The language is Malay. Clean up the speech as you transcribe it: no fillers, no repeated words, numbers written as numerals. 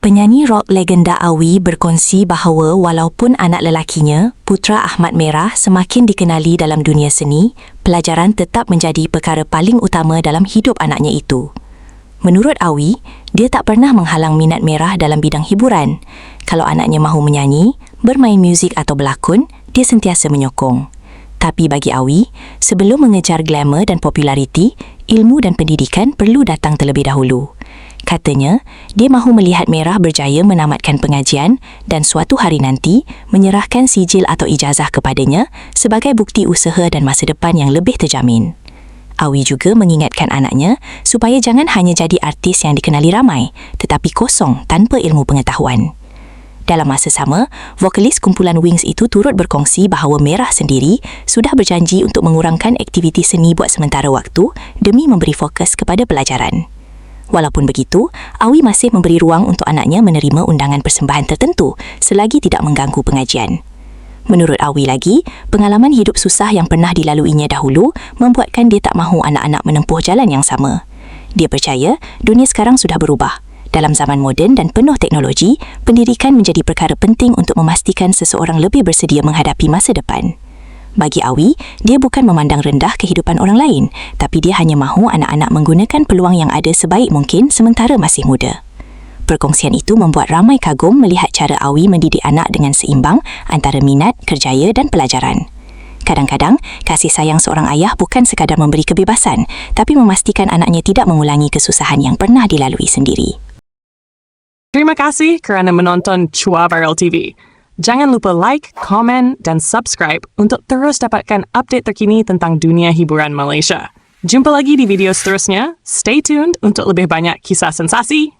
Penyanyi rock legenda Awi berkongsi bahawa walaupun anak lelakinya, Putra Ahmad Merah, semakin dikenali dalam dunia seni, pelajaran tetap menjadi perkara paling utama dalam hidup anaknya itu. Menurut Awi, dia tak pernah menghalang minat Merah dalam bidang hiburan. Kalau anaknya mahu menyanyi, bermain muzik atau berlakon, dia sentiasa menyokong. Tapi bagi Awi, sebelum mengejar glamour dan populariti, ilmu dan pendidikan perlu datang terlebih dahulu. Katanya, dia mahu melihat Merah berjaya menamatkan pengajian dan suatu hari nanti menyerahkan sijil atau ijazah kepadanya sebagai bukti usaha dan masa depan yang lebih terjamin. Awi juga mengingatkan anaknya supaya jangan hanya jadi artis yang dikenali ramai, tetapi kosong tanpa ilmu pengetahuan. Dalam masa sama, vokalis kumpulan Wings itu turut berkongsi bahawa Merah sendiri sudah berjanji untuk mengurangkan aktiviti seni buat sementara waktu demi memberi fokus kepada pelajaran. Walaupun begitu, Awi masih memberi ruang untuk anaknya menerima undangan persembahan tertentu selagi tidak mengganggu pengajian. Menurut Awi lagi, pengalaman hidup susah yang pernah dilaluinya dahulu membuatkan dia tak mahu anak-anak menempuh jalan yang sama. Dia percaya dunia sekarang sudah berubah. Dalam zaman moden dan penuh teknologi, pendidikan menjadi perkara penting untuk memastikan seseorang lebih bersedia menghadapi masa depan. Bagi Awi, dia bukan memandang rendah kehidupan orang lain, tapi dia hanya mahu anak-anak menggunakan peluang yang ada sebaik mungkin sementara masih muda. Perkongsian itu membuat ramai kagum melihat cara Awi mendidik anak dengan seimbang antara minat, kerjaya dan pelajaran. Kadang-kadang, kasih sayang seorang ayah bukan sekadar memberi kebebasan, tapi memastikan anaknya tidak mengulangi kesusahan yang pernah dilalui sendiri. Terima kasih kerana menonton Chua Viral TV. Jangan lupa like, komen dan subscribe untuk terus dapatkan update terkini tentang dunia hiburan Malaysia. Jumpa lagi di video seterusnya. Stay tuned untuk lebih banyak kisah sensasi.